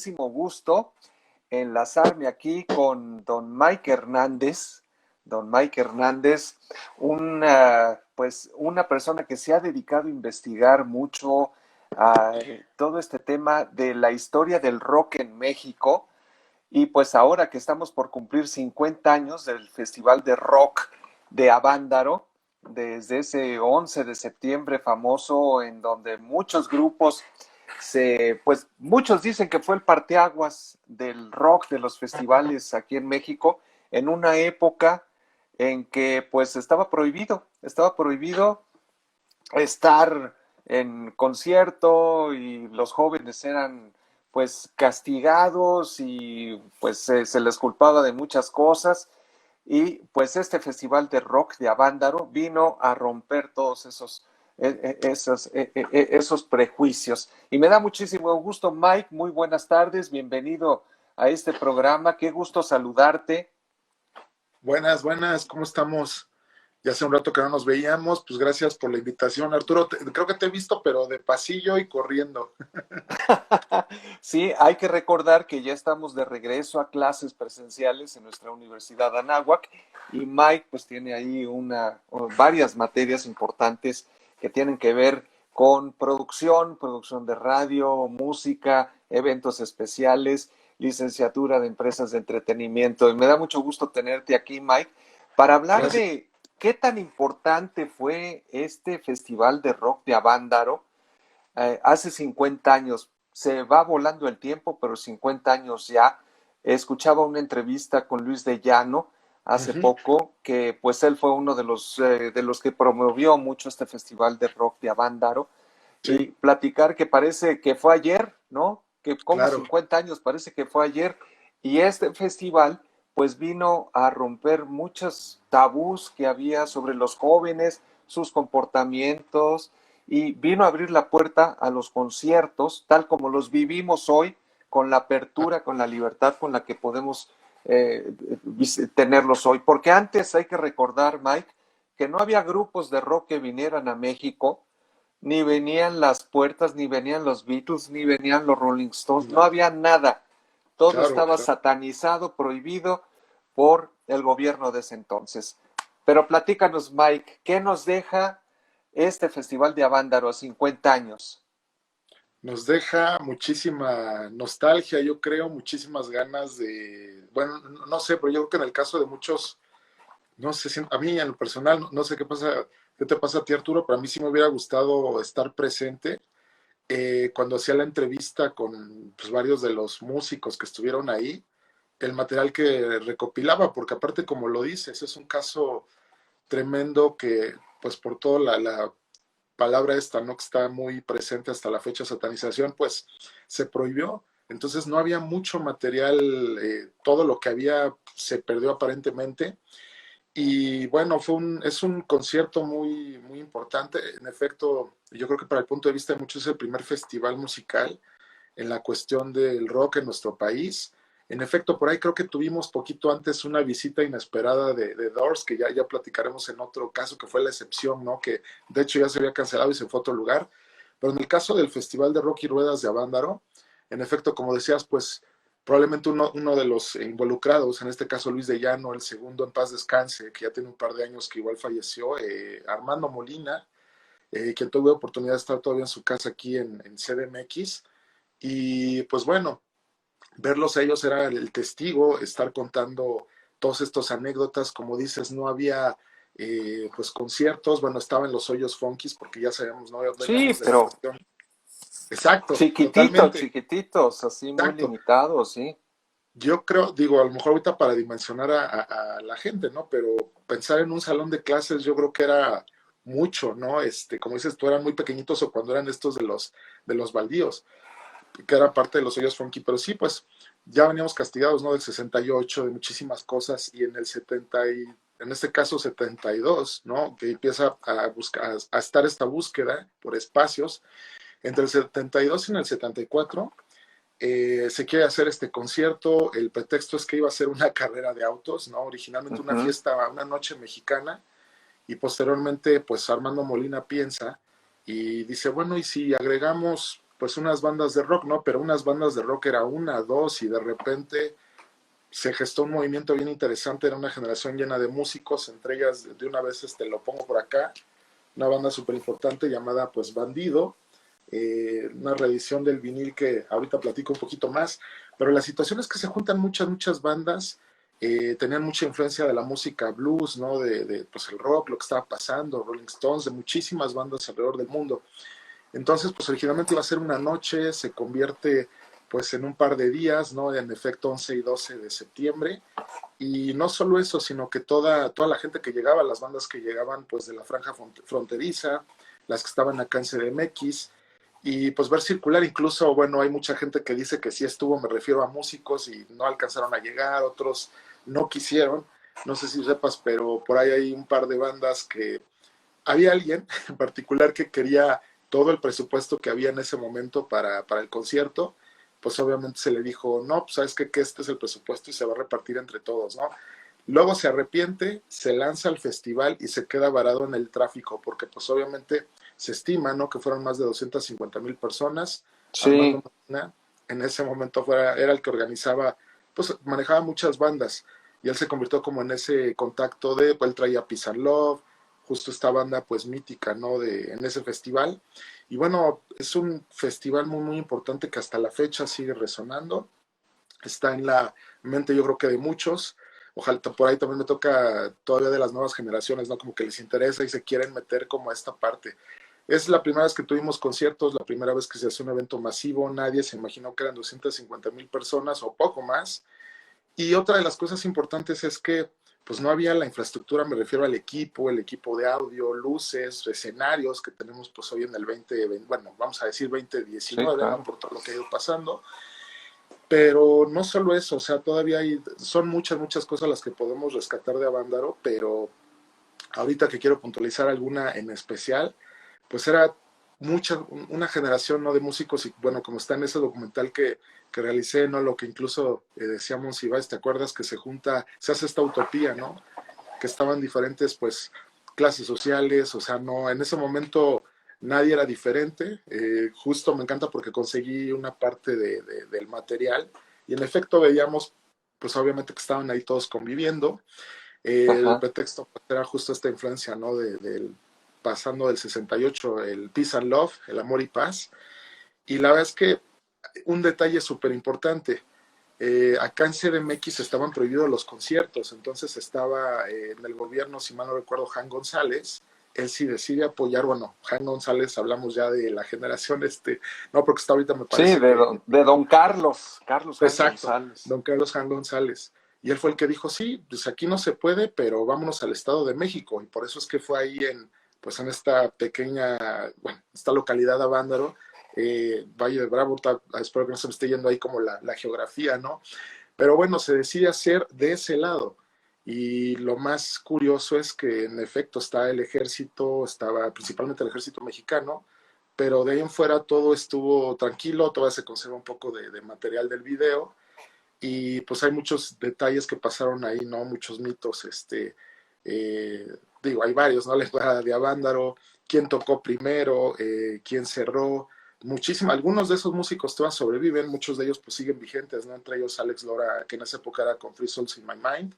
muchísimo gusto enlazarme aquí con don Mike Hernández. Don Mike Hernández, una persona que se ha dedicado a investigar mucho a todo este tema de la historia del rock en México. Y pues ahora que estamos por cumplir 50 años del Festival de Rock de Avándaro, desde ese 11 de septiembre famoso en donde muchos grupos pues muchos dicen que fue el parteaguas del rock de los festivales aquí en México, en una época en que pues estaba prohibido estar en concierto y los jóvenes eran pues castigados y pues se les culpaba de muchas cosas y pues este festival de rock de Avándaro vino a romper todos esos prejuicios. Y me da muchísimo gusto, Mike, muy buenas tardes, bienvenido a este programa, qué gusto saludarte. Buenas, buenas, ¿cómo estamos? Ya hace un rato que no nos veíamos, pues gracias por la invitación, Arturo. Creo que te he visto, pero de pasillo y corriendo. Sí, hay que recordar que ya estamos de regreso a clases presenciales en nuestra Universidad Anáhuac y Mike pues tiene ahí varias materias importantes que tienen que ver con producción de radio, música, eventos especiales, licenciatura de empresas de entretenimiento. Y me da mucho gusto tenerte aquí, Mike, para hablar Gracias. de qué tan importante fue este festival de rock de Avándaro hace 50 años. Se va volando el tiempo, pero 50 años ya. Escuchaba una entrevista con Luis de Llano hace Ujú. poco, que pues él fue uno de los que promovió mucho este festival de rock de Avándaro, y Sí, platicar que parece que fue ayer, ¿no? Que como claro, 50 años parece que fue ayer, y este festival pues vino a romper muchos tabús que había sobre los jóvenes, sus comportamientos, y vino a abrir la puerta a los conciertos, tal como los vivimos hoy, con la apertura, con la libertad con la que podemos tenerlos hoy. Porque antes hay que recordar, Mike, que no había grupos de rock que vinieran a México, ni venían las puertas, ni venían los Beatles, ni venían los Rolling Stones, no no, había nada. Todo claro, estaba claro. satanizado, prohibido por el gobierno de ese entonces. Pero platícanos, Mike, ¿qué nos deja este Festival de Avándaro a 50 años? Nos deja muchísima nostalgia, yo creo, muchísimas ganas de, bueno, no sé, pero yo creo que en el caso de muchos, no sé, a mí en lo personal, no sé qué pasa, qué te pasa a ti, Arturo, pero a mí sí me hubiera gustado estar presente cuando hacía la entrevista con pues, varios de los músicos que estuvieron ahí, el material que recopilaba, porque aparte, como lo dices, es un caso tremendo que, pues por toda la palabra esta, ¿no? Que está muy presente hasta la fecha, satanización, pues se prohibió. Entonces no había mucho material, todo lo que había se perdió aparentemente. Y bueno, es un concierto muy, muy importante. En efecto, yo creo que para el punto de vista de muchos es el primer festival musical en la cuestión del rock en nuestro país. En efecto, por ahí creo que tuvimos poquito antes una visita inesperada de Doors, que ya platicaremos en otro caso, que fue la excepción, ¿no? Que de hecho ya se había cancelado y se fue a otro lugar. Pero en el caso del Festival de Rock y Ruedas de Avándaro, en efecto, como decías, pues probablemente uno de los involucrados, en este caso Luis de Llano, el segundo en paz descanse, que ya tiene un par de años que igual falleció, Armando Molina, que tuve oportunidad de estar todavía en su casa aquí en CDMX. Y pues bueno, verlos a ellos era el testigo, estar contando todas estas anécdotas, como dices, no había pues conciertos, bueno, estaban los hoyos funkis porque ya sabemos, no Sí, veníamos de la pero cuestión. Exacto, chiquititos, totalmente, chiquititos, así muy exacto. limitados, sí. Yo creo, digo, a lo mejor ahorita para dimensionar a la gente, ¿no? Pero pensar en un salón de clases yo creo que era mucho, ¿no? Como dices, tú eran muy pequeñitos o cuando eran estos de los baldíos, que era parte de los hoyos funky, pero sí, pues ya veníamos castigados, ¿no? Del 68, de muchísimas cosas, y en el 70, en este caso 72, ¿no? Que empieza a buscar, a estar esta búsqueda por espacios. Entre el 72 y en el 74 se quiere hacer este concierto, el pretexto es que iba a ser una carrera de autos, ¿no? Originalmente una Ujú. fiesta, una noche mexicana, y posteriormente, pues Armando Molina piensa y dice, bueno, ¿y si agregamos pues unas bandas de rock, ¿no? Pero unas bandas de rock era una, dos, y de repente se gestó un movimiento bien interesante, era una generación llena de músicos, entre ellas, de una vez lo pongo por acá, una banda súper importante llamada pues Bandido, una reedición del vinil que ahorita platico un poquito más, pero la situación es que se juntan muchas bandas, tenían mucha influencia de la música blues, ¿no? Pues el rock, lo que estaba pasando, Rolling Stones, de muchísimas bandas alrededor del mundo. Entonces, pues originalmente iba a ser una noche, se convierte pues en un par de días, ¿no? En efecto, 11 y 12 de septiembre. Y no solo eso, sino que toda la gente que llegaba, las bandas que llegaban pues de la franja fronteriza, las que estaban acá en CDMX, y pues ver circular, incluso, bueno, hay mucha gente que dice que sí estuvo, me refiero a músicos, y no alcanzaron a llegar, otros no quisieron, no sé si sepas, pero por ahí hay un par de bandas que había alguien en particular que quería todo el presupuesto que había en ese momento para el concierto, pues obviamente se le dijo, no, pues sabes qué, que este es el presupuesto y se va a repartir entre todos, ¿no? Luego se arrepiente, se lanza al festival y se queda varado en el tráfico, porque pues obviamente se estima, ¿no? Que fueron más de 250,000 personas. Armando Sí, Medina en ese momento era el que organizaba, pues manejaba muchas bandas, y él se convirtió como en ese contacto pues él traía Peace and Love, justo esta banda pues mítica, ¿no? En ese festival. Y bueno, es un festival muy importante que hasta la fecha sigue resonando, está en la mente yo creo que de muchos. Ojalá por ahí también me toca todavía de las nuevas generaciones, ¿no? Como que les interesa y se quieren meter como a esta parte. Es la primera vez que tuvimos conciertos, la primera vez que se hace un evento masivo, nadie se imaginó que eran 250,000 personas o poco más. Y otra de las cosas importantes es que pues no había la infraestructura, me refiero al equipo, el equipo de audio, luces, escenarios que tenemos pues hoy en el 2020, bueno, vamos a decir sí, 2019, ¿no? claro. Por todo lo que ha ido pasando. Pero no solo eso, o sea, todavía son muchas cosas las que podemos rescatar de Avándaro, pero ahorita que quiero puntualizar alguna en especial, pues era una generación, ¿no? De músicos, y bueno, como está en ese documental que realicé, ¿no? Lo que incluso decíamos, Ibáñez, ¿te acuerdas? Que se hace esta utopía, ¿no? Que estaban diferentes, pues, clases sociales, o sea, no, en ese momento nadie era diferente. Justo me encanta porque conseguí una parte del material, y en efecto veíamos, pues obviamente que estaban ahí todos conviviendo. El Ajá. pretexto pues, era justo esta influencia, ¿no? Pasando del 68, el Peace and Love, el amor y paz. Y la verdad es que un detalle súper importante, acá en CDMX estaban prohibidos los conciertos, entonces estaba en el gobierno, si mal no recuerdo, Jan González. Él sí decide apoyar, bueno, Jan González, hablamos ya de la generación, no, porque hasta ahorita me Sí, parece que, de don Carlos, Carlos Jan exacto, González. don Carlos Jan González. Y él fue el que dijo, sí, pues aquí no se puede, pero vámonos al Estado de México. Y por eso es que fue ahí pues en esta pequeña, bueno, esta localidad de Avándaro, Valle de Bravo, espero que no se me esté yendo ahí como la geografía, ¿no? Pero bueno, se decide hacer de ese lado. Y lo más curioso es que en efecto está el ejército, estaba principalmente el ejército mexicano, pero de ahí en fuera todo estuvo tranquilo, todavía se conserva un poco de material del video, y pues hay muchos detalles que pasaron ahí, ¿no? Muchos mitos, eh, digo, hay varios, ¿no? La entrada de Avándaro, quién tocó primero, quién cerró, muchísimo, algunos de esos músicos todavía sobreviven, muchos de ellos pues siguen vigentes, ¿no? Entre ellos Alex Lora, que en esa época era con Free Souls in My Mind,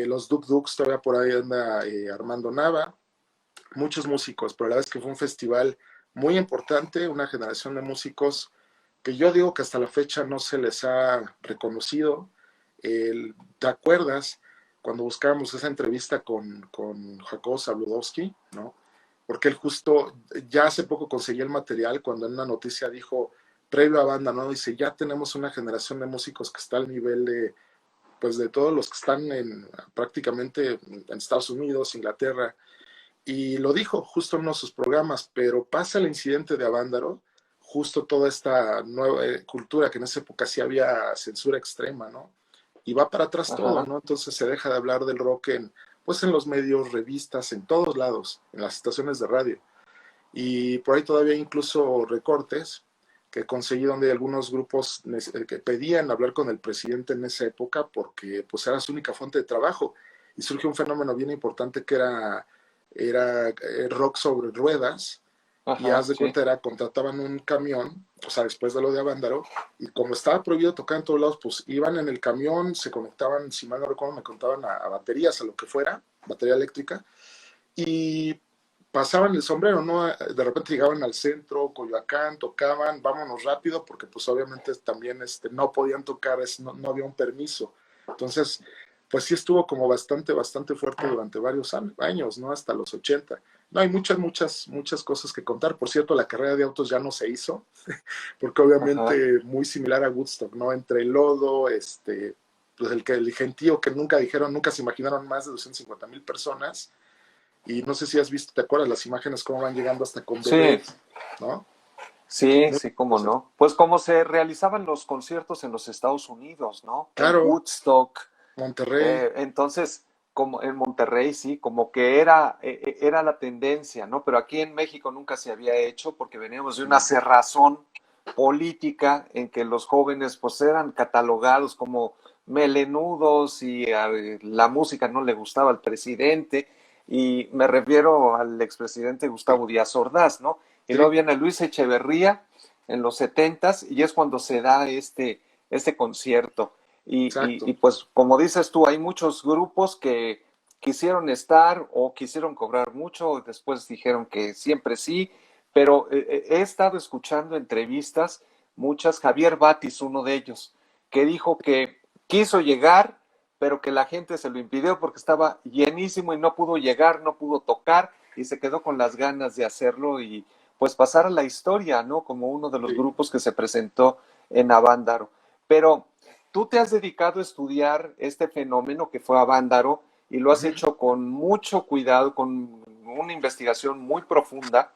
los Duk Duks todavía por ahí anda Armando Nava, muchos músicos, pero la verdad es que fue un festival muy importante, una generación de músicos que yo digo que hasta la fecha no se les ha reconocido. ¿Te acuerdas cuando buscábamos esa entrevista con Jacobo Zabludowski, ¿no? Porque él justo ya hace poco conseguía el material cuando en una noticia dijo, previo a banda, ¿no? Dice, ya tenemos una generación de músicos que está al nivel pues de todos los que están prácticamente en Estados Unidos, Inglaterra, y lo dijo justo en uno de sus programas, pero pasa el incidente de Avándaro, justo toda esta nueva cultura que en esa época sí había censura extrema, ¿no? Y va para atrás todo, Ajá. ¿no? Entonces se deja de hablar del rock pues en los medios, revistas, en todos lados, en las estaciones de radio. Y por ahí todavía hay incluso recortes que conseguí donde algunos grupos que pedían hablar con el presidente en esa época porque pues era su única fuente de trabajo. Y surge un fenómeno bien importante que era rock sobre ruedas, y Ajá, haz de sí. cuenta, contrataban un camión, o sea, después de lo de Avándaro, y como estaba prohibido tocar en todos lados, pues iban en el camión, se conectaban, si mal no recuerdo, me contaban a baterías, a lo que fuera, batería eléctrica, y pasaban el sombrero, ¿no? De repente llegaban al centro, Coyoacán, tocaban, vámonos rápido, porque pues obviamente también no podían tocar, no había un permiso. Entonces, pues sí estuvo como bastante fuerte durante varios años, ¿no? Hasta los 80. No, hay muchas cosas que contar. Por cierto, la carrera de autos ya no se hizo, porque Ajá. obviamente muy similar a Woodstock, ¿no? Entre el lodo, pues el gentío que nunca se imaginaron más de 250,000 personas, y no sé si has visto, ¿te acuerdas las imágenes cómo van llegando hasta con Sí, bebés, ¿no? sí, Muy sí, cómo cosas. no. Pues como se realizaban los conciertos en los Estados Unidos, ¿no? En Claro, Woodstock. Monterrey, Entonces, como en Monterrey, sí, como que era la tendencia, ¿no? Pero aquí en México nunca se había hecho porque veníamos de una cerrazón política en que los jóvenes pues eran catalogados como melenudos y la música no le gustaba al presidente, y me refiero al expresidente Gustavo Díaz Ordaz, ¿no? Y luego sí, viene Luis Echeverría en los setentas y es cuando se da este concierto. Y exacto. pues como dices tú, hay muchos grupos que quisieron estar o quisieron cobrar mucho, después dijeron que siempre sí, pero he estado escuchando entrevistas, muchas, Javier Batis, uno de ellos, que dijo que quiso llegar, pero que la gente se lo impidió porque estaba llenísimo y no pudo llegar, no pudo tocar y se quedó con las ganas de hacerlo y pues pasar a la historia, ¿no? Como uno de los Sí. grupos que se presentó en Avándaro. Pero tú te has dedicado a estudiar este fenómeno que fue Avándaro y lo has Ujú. hecho con mucho cuidado, con una investigación muy profunda.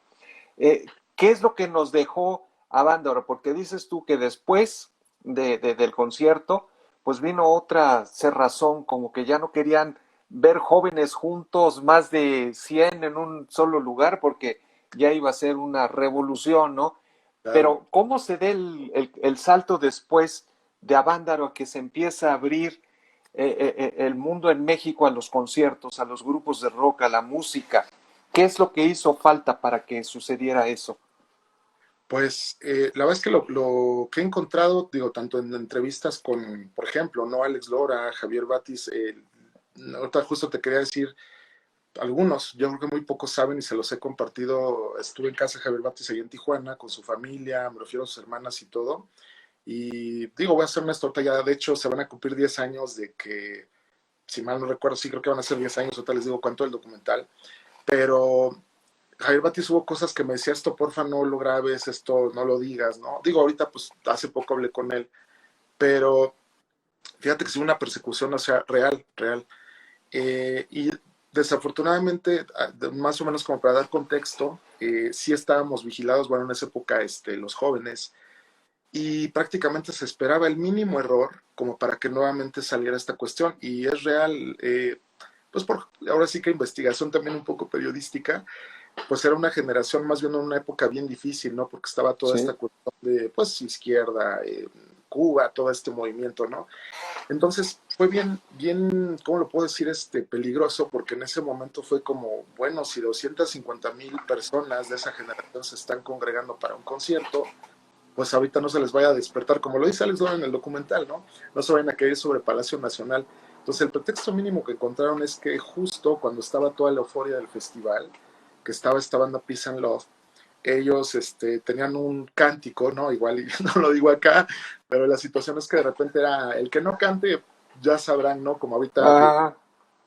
¿Qué es lo que nos dejó Avándaro? Porque dices tú que después del concierto, pues vino otra cerrazón, como que ya no querían ver jóvenes juntos, más de 100 en un solo lugar, porque ya iba a ser una revolución, ¿no? Claro. Pero ¿cómo se da el salto después de Avándaro a que se empieza a abrir el mundo en México a los conciertos, a los grupos de rock, a la música? ¿Qué es lo que hizo falta para que sucediera eso? Pues la verdad es que lo que he encontrado, digo, tanto en entrevistas con, por ejemplo, ¿no? Alex Lora, Javier Batis, ahorita justo te quería decir, algunos, yo creo que muy pocos saben y se los he compartido. Estuve en casa de Javier Batis allá en Tijuana con su familia, me refiero a sus hermanas y todo. Y digo, voy a hacer una torta ya, de hecho, se van a cumplir 10 años de que, si mal no recuerdo, sí creo que van a ser 10 años, ahorita les digo cuánto el documental, pero Javier Batis hubo cosas que me decía, esto porfa no lo grabes, esto no lo digas, ¿no? Digo, ahorita pues hace poco hablé con él, pero fíjate que es una persecución, o sea, real. Y desafortunadamente, más o menos como para dar contexto, sí estábamos vigilados, bueno, en esa época los jóvenes, y prácticamente se esperaba el mínimo error como para que nuevamente saliera esta cuestión. Y es real, pues ahora sí que investigación también un poco periodística, pues era una generación más bien en una época bien difícil, ¿no? Porque estaba toda esta Sí, cuestión de, pues, izquierda, Cuba, todo este movimiento, ¿no? Entonces fue bien, ¿cómo lo puedo decir? Peligroso, porque en ese momento fue como, bueno, si 250,000 personas de esa generación se están congregando para un concierto, pues ahorita no se les vaya a despertar, como lo dice Alex Lora en el documental, ¿no? No se vayan a caer sobre Palacio Nacional. Entonces el pretexto mínimo que encontraron es que justo cuando estaba toda la euforia del festival, que estaba esta banda Peace and Love, ellos tenían un cántico, ¿no? Igual y no lo digo acá, pero la situación es que de repente era el que no cante, ya sabrán, ¿no? Como ahorita, ah,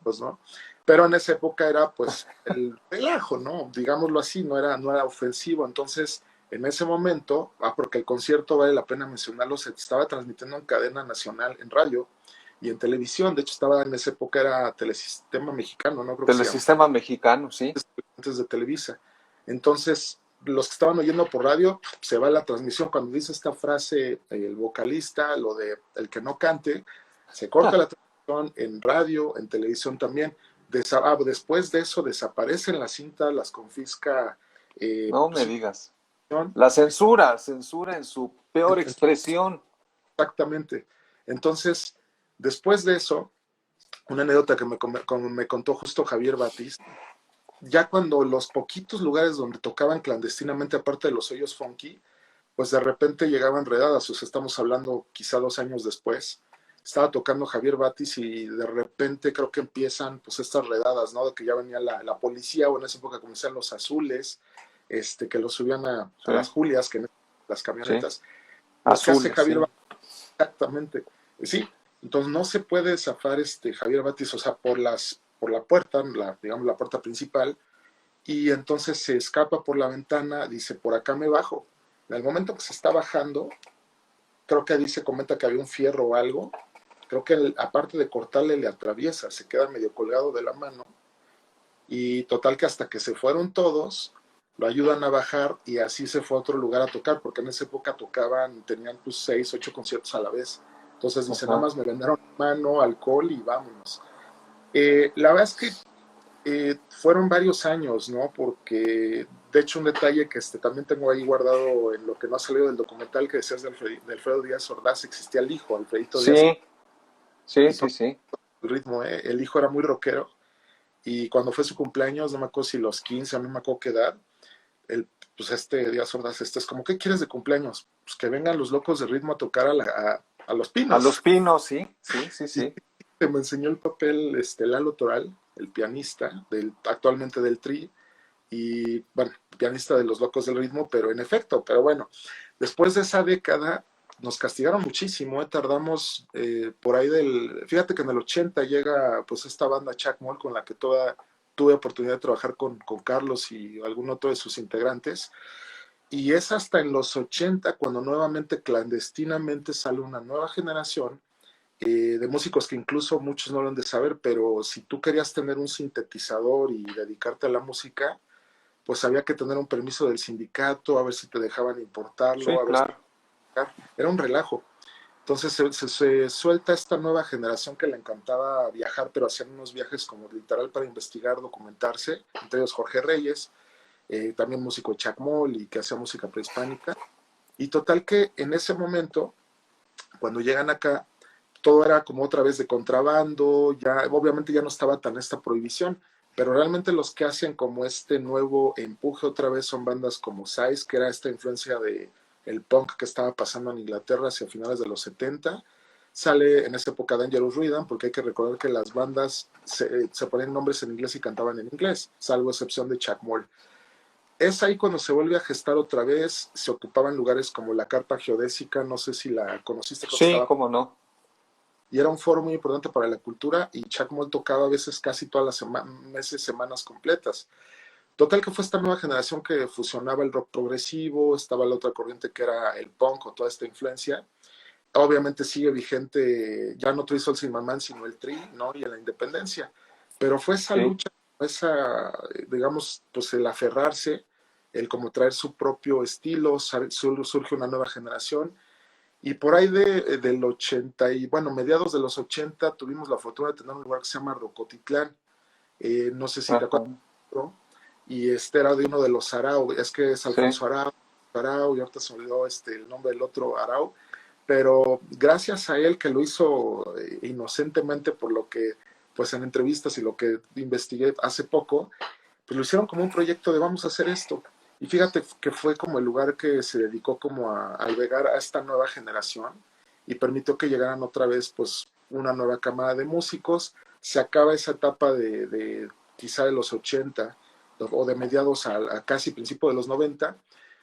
pues, ¿no? Pero en esa época era pues el relajo, ¿no? Digámoslo así, no era ofensivo. Entonces, en ese momento, porque el concierto vale la pena mencionarlo, se estaba transmitiendo en cadena nacional, en radio y en televisión. De hecho, estaba en esa época, era Telesistema Mexicano, ¿no? Creo que se llama, Telesistema Mexicano, sí. antes de Televisa. Entonces, los que estaban oyendo por radio, se va la transmisión. Cuando dice esta frase, el vocalista, lo de el que no cante, se corta la transmisión en radio, en televisión también. Después de eso desaparecen las cintas, las confisca, No me pues, digas. La censura, censura en su peor en- expresión. exactamente. Entonces, después de eso, una anécdota que me contó justo Javier Batis, ya cuando los poquitos lugares donde tocaban clandestinamente, aparte de los hoyos funky, pues de repente llegaban redadas, o sea, estamos hablando quizá 2 años después, estaba tocando Javier Batis y de repente creo que empiezan pues estas redadas, ¿no? De que ya venía la policía, o en esa época comenzaron los azules, que los subían Sí, a las Julias, que las sí. camionetas. Pues, ¿qué hace Azules, Javier sí. Batis? Exactamente. Sí, entonces no se puede zafar Javier Batis, o sea, por la puerta, digamos la puerta principal, y entonces se escapa por la ventana, dice, por acá me bajo. En el momento que se está bajando, creo que ahí se comenta que había un fierro o algo, creo que aparte de cortarle le atraviesa, se queda medio colgado de la mano, y total que hasta que se fueron todos, lo ayudan a bajar y así se fue a otro lugar a tocar, porque en esa época tocaban, tenían pues 6, 8 conciertos a la vez. Entonces dice, nada Ajá. más me vendieron mano, alcohol y vámonos. La verdad es que fueron varios años, ¿no? Porque, de hecho, un detalle que también tengo ahí guardado en lo que no ha salido del documental que decías de Alfredo Díaz Ordaz, existía el hijo, Alfredito Díaz Ordaz, Sí, sí, y sí, todo sí. el ritmo, el hijo era muy rockero, y cuando fue su cumpleaños, no me acuerdo si los 15, no me acuerdo qué edad, el, pues Díaz Ordaz, es como, ¿qué quieres de cumpleaños? Pues que vengan los locos de ritmo a tocar a Los A Los Pinos. Pinos, sí, sí, sí, Y sí. me enseñó el papel Lalo Toral, el pianista, actualmente del Tri, y bueno, pianista de los Locos del Ritmo, pero en efecto, pero bueno, después de esa década nos castigaron muchísimo, tardamos por ahí fíjate que en el 80 llega pues esta banda Chacmol con la que tuve oportunidad de trabajar con Carlos y algún otro de sus integrantes, y es hasta en los 80 cuando nuevamente clandestinamente sale una nueva generación de músicos que incluso muchos no lo han de saber, pero si tú querías tener un sintetizador y dedicarte a la música, pues había que tener un permiso del sindicato, a ver si te dejaban importarlo, Sí, a ver si... claro. Era un relajo. Entonces se suelta esta nueva generación que le encantaba viajar, pero hacían unos viajes como literal para investigar, documentarse, entre ellos Jorge Reyes, también músico de Chacmol y que hacía música prehispánica. Y total que en ese momento, cuando llegan acá, todo era como otra vez de contrabando, ya obviamente ya no estaba tan esta prohibición, pero realmente los que hacen como este nuevo empuje otra vez son bandas como Size, que era esta influencia de el punk que estaba pasando en Inglaterra hacia finales de los 70. Sale en esa época Dangerous Rhythm, porque hay que recordar que las bandas se ponían nombres en inglés y cantaban en inglés, salvo excepción de Chuck Moll. Es ahí cuando se vuelve a gestar otra vez, se ocupaban lugares como la Carpa Geodésica, no sé si la conociste, creo que Sí, estaba, cómo no. y era un foro muy importante para la cultura, y Chuck Moll tocaba a veces casi todas las meses, semanas completas. Total que fue esta nueva generación que fusionaba el rock progresivo, estaba la otra corriente que era el punk o toda esta influencia. Obviamente sigue vigente ya no Three Souls in My Man, sino el Tri, ¿no? Y en la independencia. Pero fue esa Sí, lucha, esa, digamos, pues el aferrarse, el como traer su propio estilo, surge una nueva generación. Y por ahí del 80 y bueno, mediados de los 80 tuvimos la fortuna de tener un lugar que se llama Rocotitlán. No sé si te ajá. acuerdas, ¿no? Y este era de uno de los Arau, es que es Sí, Alfonso Arau, y ahorita se olvidó el nombre del otro Arau, pero gracias a él que lo hizo inocentemente por lo que, pues en entrevistas y lo que investigué hace poco, pues lo hicieron como un proyecto de vamos a hacer esto. Y fíjate que fue como el lugar que se dedicó como a albergar a esta nueva generación y permitió que llegaran otra vez pues una nueva camada de músicos. Se acaba esa etapa de quizá de los 80 o de mediados a casi principio de los 90.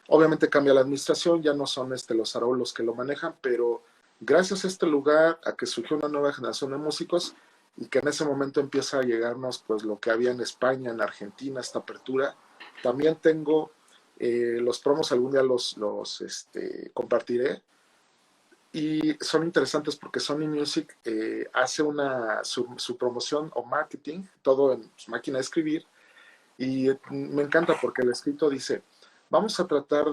Obviamente cambia la administración, ya no son los Araúl los que lo manejan, pero gracias a este lugar, a que surgió una nueva generación de músicos, y que en ese momento empieza a llegarnos pues lo que había en España, en Argentina, esta apertura. También tengo los promos, algún día compartiré, y son interesantes porque Sony Music hace su promoción o marketing, todo en su máquina de escribir, y me encanta porque el escrito dice, vamos a tratar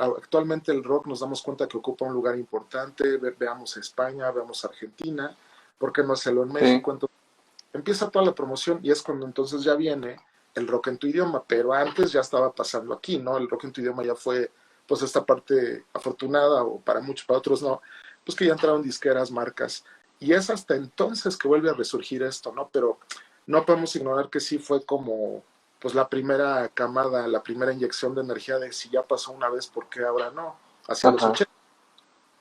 actualmente el rock nos damos cuenta que ocupa un lugar importante, veamos España, veamos Argentina, ¿por qué no hacerlo en sí, México? Entonces, empieza toda la promoción y es cuando entonces ya viene el rock en tu idioma, pero antes ya estaba pasando aquí, ¿no? El rock en tu idioma ya fue pues esta parte afortunada, o para muchos, para otros no, pues que ya entraron disqueras, marcas, y es hasta entonces que vuelve a resurgir esto, ¿no? Pero no podemos ignorar que sí fue como pues la primera camada, la primera inyección de energía de si ya pasó una vez, ¿por qué ahora no? Hacia los Ajá, 80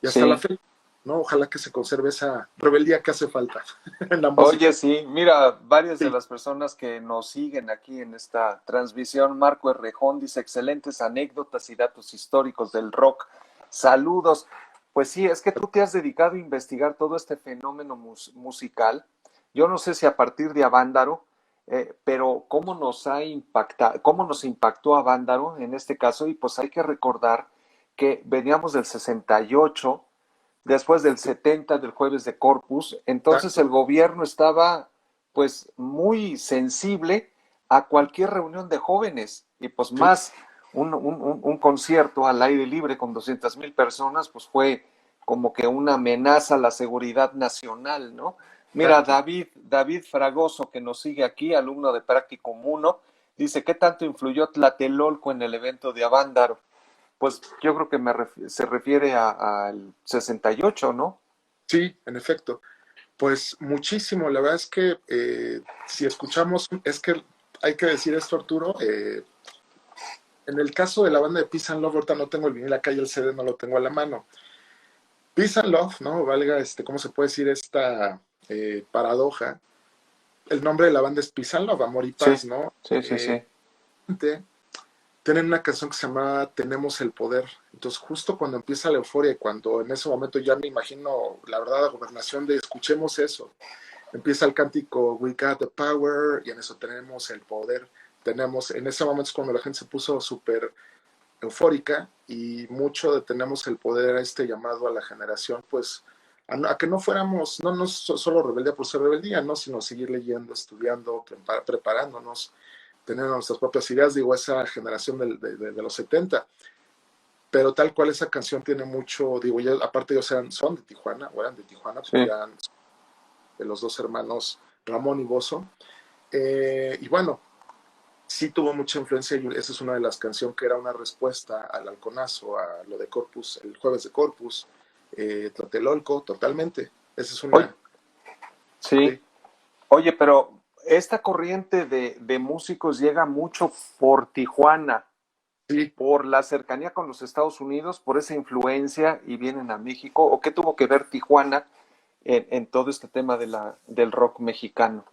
y hasta la sí. fecha, ¿no? Ojalá que se conserve esa rebeldía que hace falta en la Oye, música. sí, mira, varias de Sí, las personas que nos siguen aquí en esta transmisión, Marco Errejón dice excelentes anécdotas y datos históricos del rock. Saludos. Pues sí, es que tú te has dedicado a investigar todo este fenómeno musical. Yo no sé si a partir de Avándaro, pero cómo nos ha impactado, cómo nos impactó Avándaro en este caso, y pues hay que recordar que veníamos del 68 después del 70 del jueves de Corpus, entonces exacto. el gobierno estaba pues muy sensible a cualquier reunión de jóvenes y pues Sí, más un concierto al aire libre con 200,000 personas pues fue como que una amenaza a la seguridad nacional, ¿no? Mira, exacto. David Fragoso, que nos sigue aquí, alumno de Práctico Uno, dice, ¿qué tanto influyó Tlatelolco en el evento de Avándaro? Pues yo creo que se refiere al 68, ¿no? Sí, en efecto. Pues muchísimo. La verdad es que si escuchamos, es que hay que decir esto, Arturo. En el caso de la banda de Peace and Love, ahorita no tengo el vinil acá y el CD no lo tengo a la mano. Peace and Love, ¿no? Valga, ¿cómo se puede decir esta paradoja? El nombre de la banda es Peace and Love, Amor y Sí, Paz, ¿no? sí, sí, sí. Tienen una canción que se llama Tenemos el Poder. Entonces, justo cuando empieza la euforia, cuando en ese momento ya me imagino, la verdad, la gobernación de escuchemos eso. Empieza el cántico We Got the Power y en eso tenemos el poder. En ese momento es cuando la gente se puso súper eufórica y mucho de tenemos el poder era este llamado a la generación, pues a que no fuéramos, no solo rebeldía por ser rebeldía, ¿no? Sino seguir leyendo, estudiando, preparándonos, tener nuestras propias ideas, digo, esa generación de los 70, pero tal cual esa canción tiene mucho, digo, ya, aparte ellos son de Tijuana, o eran de Tijuana, Sí. porque eran de los dos hermanos Ramón y Bozo, y bueno, sí tuvo mucha influencia y esa es una de las canciones que era una respuesta al halconazo, a lo de Corpus, el jueves de Corpus, Tlatelolco, totalmente. Esa es Oye, una, sí. sí, Oye, pero esta corriente de músicos llega mucho por Tijuana, sí. por la cercanía con los Estados Unidos, por esa influencia y vienen a México. ¿O qué tuvo que ver Tijuana en todo este tema del rock mexicano?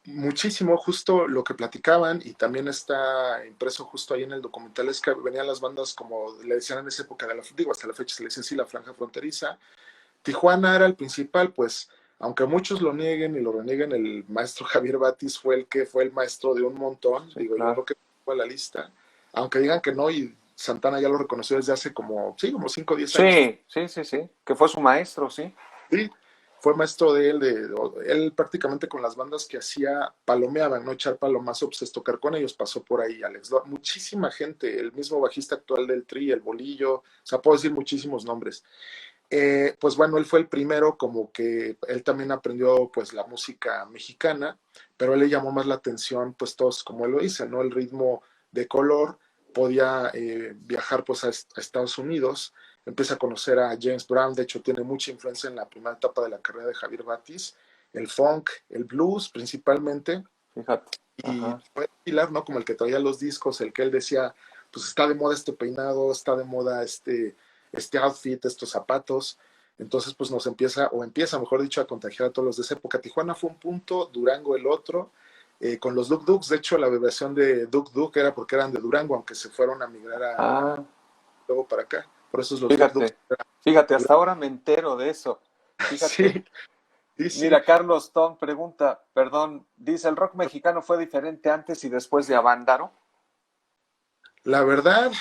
Muchísimo, justo lo que platicaban y también está impreso justo ahí en el documental es que venían las bandas como le decían en esa época de la, digo, hasta la fecha se le dice así, la franja fronteriza. Tijuana era el principal, pues, aunque muchos lo nieguen y lo renieguen, el maestro Javier Batis fue el que fue el maestro de un montón, Sí, digo, yo claro. creo que fue a la lista, aunque digan que no, y Santana ya lo reconoció desde hace como, sí, como 5 o 10 años. Sí, sí, sí, sí. Que fue su maestro, sí. Sí, fue maestro de él, él prácticamente con las bandas que hacía, palomeaban, ¿no? Echar palomazo, pues es tocar con ellos, pasó por ahí Alex Lora, muchísima gente, el mismo bajista actual del Tri, el Bolillo, o sea, puedo decir muchísimos nombres. Pues bueno, él fue el primero, como que él también aprendió pues la música mexicana, pero él le llamó más la atención, pues todos, como él lo dice, ¿no? El ritmo de color, podía viajar pues a Estados Unidos, empieza a conocer a James Brown, de hecho tiene mucha influencia en la primera etapa de la carrera de Javier Batis, el funk, el blues principalmente, Fíjate. y Ajá. fue Pilar, ¿no? Como el que traía los discos, el que él decía, pues está de moda este peinado, está de moda este outfit, estos zapatos. Entonces, pues nos empieza, o empieza, mejor dicho, a contagiar a todos los de esa época. Tijuana fue un punto, Durango el otro, con los Duk Duks. De hecho, la abreviación de Duk Duk era porque eran de Durango, aunque se fueron a migrar Ah, luego para acá. Por eso es los Duk Duks. fíjate. Fíjate, hasta ahora me entero de eso. Fíjate. Sí, sí, sí. Mira, Carlos Tom pregunta, perdón, dice, ¿el rock mexicano fue diferente antes y después de Avándaro? La verdad,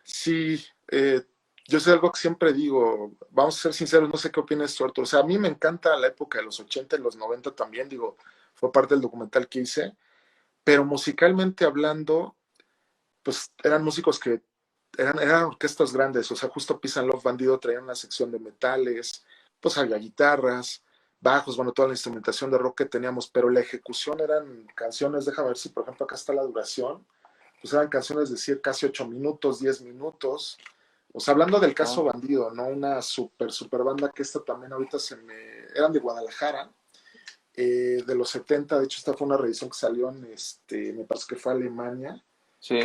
sí, yo sé algo que siempre digo, vamos a ser sinceros, no sé qué opinas tú, Arturo. O sea, a mí me encanta la época de los 80 y los 90 también, digo, fue parte del documental que hice, pero musicalmente hablando, pues eran músicos que eran orquestas grandes, o sea, justo Peace and Love Bandido traían una sección de metales, pues había guitarras, bajos, bueno, toda la instrumentación de rock que teníamos, pero la ejecución eran canciones, déjame ver si por ejemplo acá está la duración, pues eran canciones de decir casi 8 minutos, 10 minutos, o sea, hablando del caso Ah, Bandido, ¿no? Una super banda que esta también ahorita eran de Guadalajara, de los 70. De hecho, esta fue una revisión que salió me parece que fue Alemania. Sí,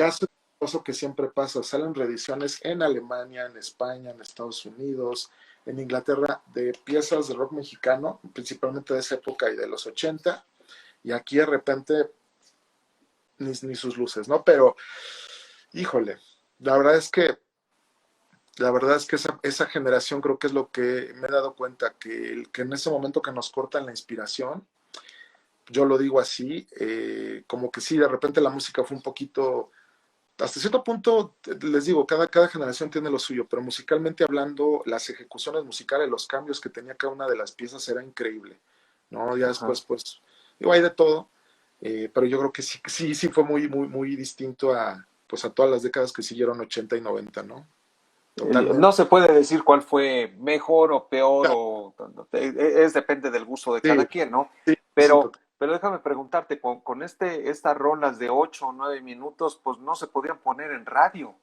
Caso que siempre pasa, salen reediciones en Alemania, en España, en Estados Unidos, en Inglaterra, de piezas de rock mexicano, principalmente de esa época y de los 80, y aquí de repente ni sus luces, ¿no? Pero, híjole, la verdad es que esa generación creo que es lo que me he dado cuenta, que en ese momento que nos cortan la inspiración, yo lo digo así, como que sí, de repente la música fue un poquito, hasta cierto punto, les digo, cada generación tiene lo suyo, pero musicalmente hablando, las ejecuciones musicales, los cambios que tenía cada una de las piezas era increíble, ¿no? Ya ajá. después, pues, digo, hay de todo, pero yo creo que sí fue muy distinto pues, a todas las décadas que siguieron 80 y 90, ¿no? Totalmente. No se puede decir cuál fue mejor o peor, es depende del gusto de Sí, cada quien, ¿no? sí, Pero déjame preguntarte, con estas rolas de 8 o 9 minutos, pues no se podían poner en radio,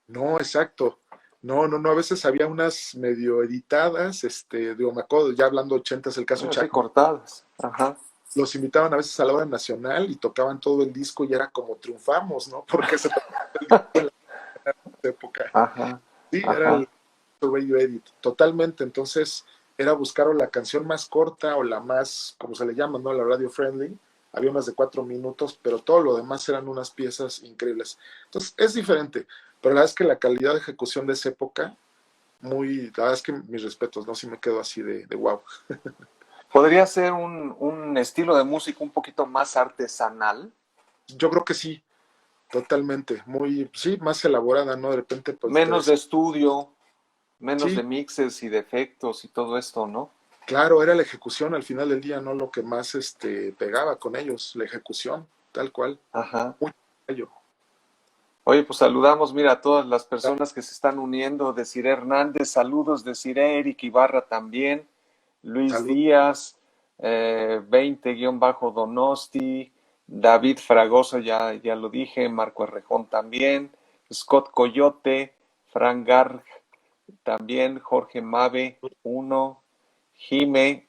no, exacto. No, a veces había unas medio editadas, digo, me acuerdo, ya hablando 80 es el caso así Chacman, cortadas. Ajá. los invitaban a veces a la hora nacional y tocaban todo el disco y era como triunfamos, ¿no? Porque se tocaba el disco en la época. Ajá, Sí, era ajá. el radio edit, totalmente. Entonces, era buscar o la canción más corta o la más, como se le llama, ¿no? La radio friendly. Había unas de 4 minutos, pero todo lo demás eran unas piezas increíbles. Entonces, es diferente. Pero la verdad es que la calidad de ejecución de esa época, la verdad es que mis respetos, ¿no? Sí me quedo así de wow. Podría ser un estilo de música un poquito más artesanal, Yo creo que sí, totalmente. Sí, más elaborada, ¿no? De repente, pues te menos de decía, estudio, menos de sí, mixes y de efectos y todo esto, ¿no? claro, era la ejecución al final del día, no lo que más pegaba con ellos, la ejecución, tal cual. Ajá. Muy bello. Oye, pues saludamos, mira, a todas las personas que se están uniendo. Desiree Hernández, saludos. Desiree, Eric Ibarra también. Luis Salud. Díaz, 20-Donosti. David Fragoso, ya lo dije. Marco Errejón también. Scott Coyote. Frank Garg también. Jorge Mave, uno. Jime,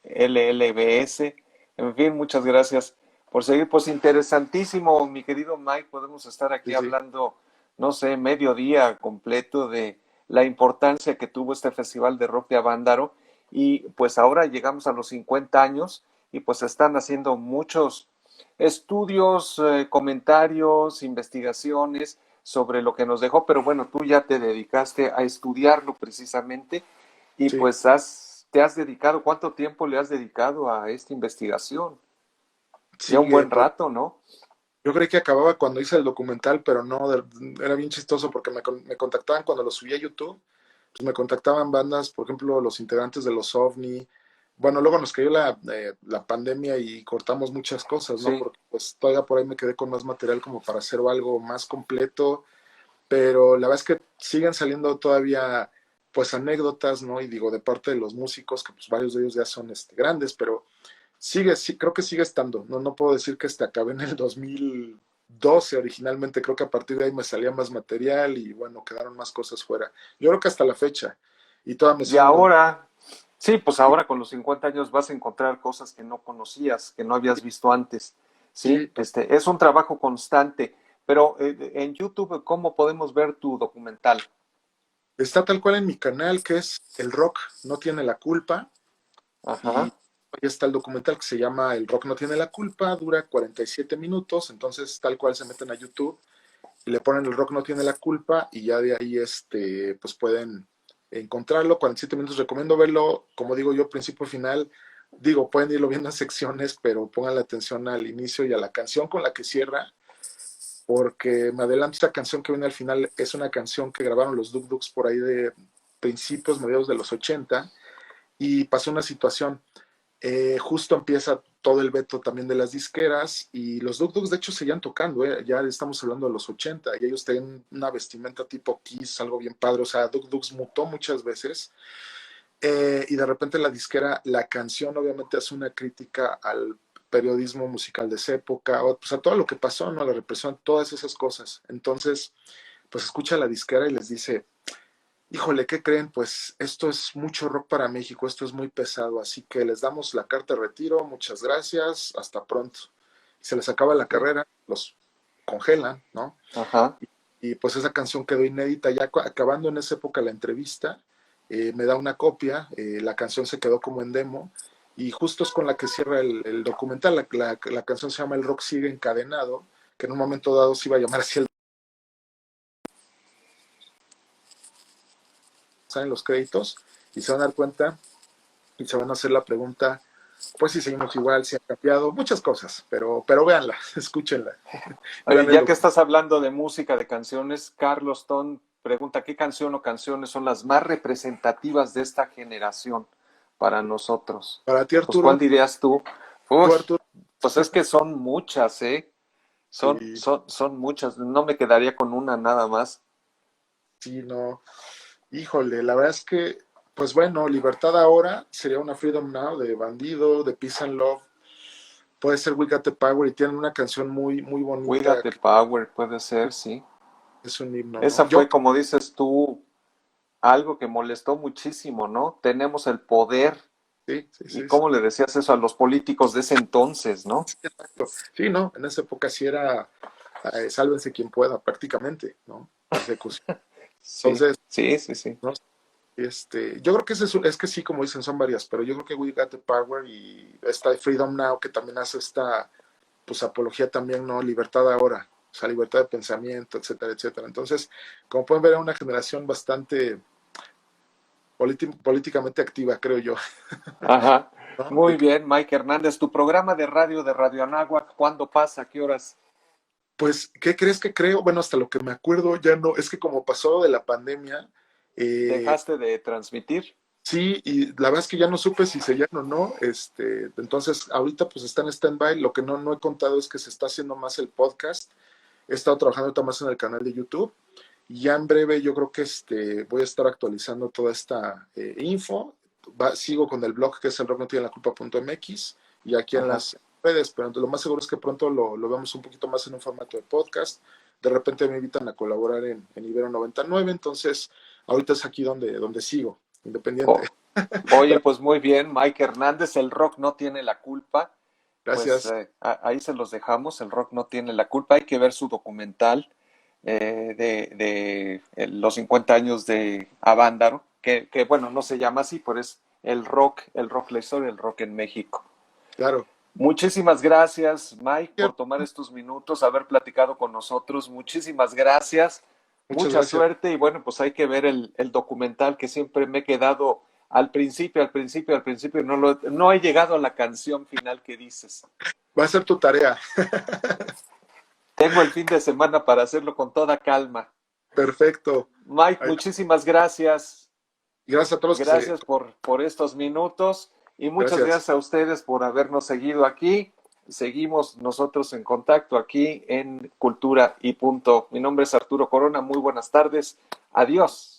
LLBS. En fin, muchas gracias por seguir. Pues interesantísimo, mi querido Mike. Podemos estar aquí Sí, sí. hablando, no sé, medio día completo de la importancia que tuvo este Festival de Rock de Avándaro. Y pues ahora llegamos a los 50 años y pues están haciendo muchos estudios, comentarios, investigaciones sobre lo que nos dejó, pero bueno, tú ya te dedicaste a estudiarlo precisamente y Sí, pues te has dedicado, ¿cuánto tiempo le has dedicado a esta investigación? Ya un sí, buen pues rato, ¿no? yo creí que acababa cuando hice el documental, pero no, era bien chistoso porque me contactaban cuando lo subí a YouTube, pues me contactaban bandas, por ejemplo, los integrantes de los OVNI. Bueno, luego nos cayó la pandemia y cortamos muchas cosas, ¿no? Sí. Porque pues todavía por ahí me quedé con más material como para hacer algo más completo, pero la verdad es que siguen saliendo todavía pues anécdotas, ¿no? Y digo, de parte de los músicos, que pues varios de ellos ya son grandes, pero sí, creo que sigue estando. No puedo decir que acabé en el 2012 originalmente, creo que a partir de ahí me salía más material y bueno, quedaron más cosas fuera. Yo creo que hasta la fecha. Y todavía me Y sigo encontrando. ahora, sí, pues ahora con los 50 años vas a encontrar cosas que no conocías, que no habías visto antes, Sí, ¿sí? Es un trabajo constante, pero en YouTube, ¿cómo podemos ver tu documental? está tal cual en mi canal, que es El Rock no tiene la culpa. Y Ajá. ahí está el documental que se llama El Rock no tiene la culpa, dura 47 minutos, entonces tal cual se meten a YouTube y le ponen El Rock no tiene la culpa y ya de ahí pues pueden encontrarlo. 47 minutos, recomiendo verlo, como digo yo, principio a final. Digo, pueden irlo viendo en secciones, pero pongan la atención al inicio y a la canción con la que cierra, porque me adelanto, esta canción que viene al final es una canción que grabaron los Duk Duks por ahí de principios, mediados de los 80, y pasó una situación. Justo empieza todo el veto también de las disqueras y los Duk Duks de hecho seguían tocando, ya estamos hablando de los 80 y ellos tenían una vestimenta tipo Kiss, algo bien padre, o sea, Duk Duks mutó muchas veces, y de repente la disquera, la canción obviamente hace una crítica al periodismo musical de esa época, o pues a todo lo que pasó, ¿no? A la represión, todas esas cosas. Entonces, pues escucha a la disquera y les dice, híjole, ¿qué creen? Pues esto es mucho rock para México, esto es muy pesado, así que les damos la carta de retiro, muchas gracias, hasta pronto. Se les acaba la Sí. carrera, los congelan, ¿no? Ajá. Y pues esa canción quedó inédita, ya acabando en esa época la entrevista, me da una copia, la canción se quedó como en demo, y justo es con la que cierra el documental, la canción se llama El rock sigue encadenado, que en un momento dado se iba a llamar así en los créditos, y se van a dar cuenta y se van a hacer la pregunta, pues si seguimos igual, si ha cambiado, muchas cosas, pero véanla, escúchenla, y Oye, vean el ya que documental. estás hablando de música, de canciones, Carlos Ton pregunta, ¿qué canción o canciones son las más representativas de esta generación para nosotros? Para ti, Pues, ¿cuál Arturo, dirías tú? Uy, Arturo, pues es que son muchas, ¿eh? sí, Son muchas. No me quedaría con una nada más. sí, no, híjole, la verdad es que, pues bueno, Libertad Ahora sería una Freedom Now de Bandido, de Peace and Love, puede ser We Got the Power y tienen una canción muy, muy We Got bonita the que Power, puede ser, sí. es un himno, ¿no? Esa Yo, fue, como dices tú, algo que molestó muchísimo, ¿no? Tenemos el poder. sí, sí, ¿Y sí, sí, cómo le decías eso a los políticos de ese entonces, no? exacto. Sí, no, en esa época sí era sálvense quien pueda, prácticamente, ¿no? Persecución. Sí, Entonces, sí, sí, sí. ¿no? Yo creo que es que sí, como dicen, son varias, pero yo creo que We Got the Power y esta de Freedom Now, que también hace esta, pues, apología también, ¿no? Libertad ahora, o sea, libertad de pensamiento, etcétera, etcétera. Entonces, como pueden ver, es una generación bastante políticamente activa, creo yo, Ajá. ¿no? Muy bien, Mike Hernández. ¿Tu programa de Radio Anáhuac, cuándo pasa? ¿A qué horas Pues, ¿qué crees que creo? Bueno, hasta lo que me acuerdo ya no, es que como pasó de la pandemia, eh, dejaste de transmitir? sí, y la verdad es que ya no supe si seguían o no. Entonces, ahorita pues está en stand-by. Lo que no he contado es que se está haciendo más el podcast. He estado trabajando ahorita más en el canal de YouTube. Y ya en breve yo creo que voy a estar actualizando toda esta info. Sigo con el blog que es el rock no tiene la culpa.mx y aquí en Ajá. las redes, pero lo más seguro es que pronto lo vemos un poquito más en un formato de podcast. De repente me invitan a colaborar en Ibero 99, entonces ahorita es aquí donde sigo, independiente. Oh, oye, Pero pues muy bien, Mike Hernández. El rock no tiene la culpa. Pues gracias. ahí se los dejamos. El rock no tiene la culpa. Hay que ver su documental de los 50 años de Avándaro, que bueno, no se llama así, pero es el rock, la historia del rock en México. Claro. Muchísimas gracias, Mike, por tomar estos minutos, haber platicado con nosotros. Muchísimas gracias, Muchas mucha gracias. suerte y bueno, pues hay que ver el documental que siempre me he quedado al principio, no he llegado a la canción final que dices. Va a ser tu tarea. Tengo el fin de semana para hacerlo con toda calma. Perfecto. Mike, muchísimas gracias. Gracias a todos Gracias por estos minutos y muchas Gracias. gracias a ustedes por habernos seguido aquí. Seguimos nosotros en contacto aquí en Cultura y Punto. Mi nombre es Arturo Corona. Muy buenas tardes. Adiós.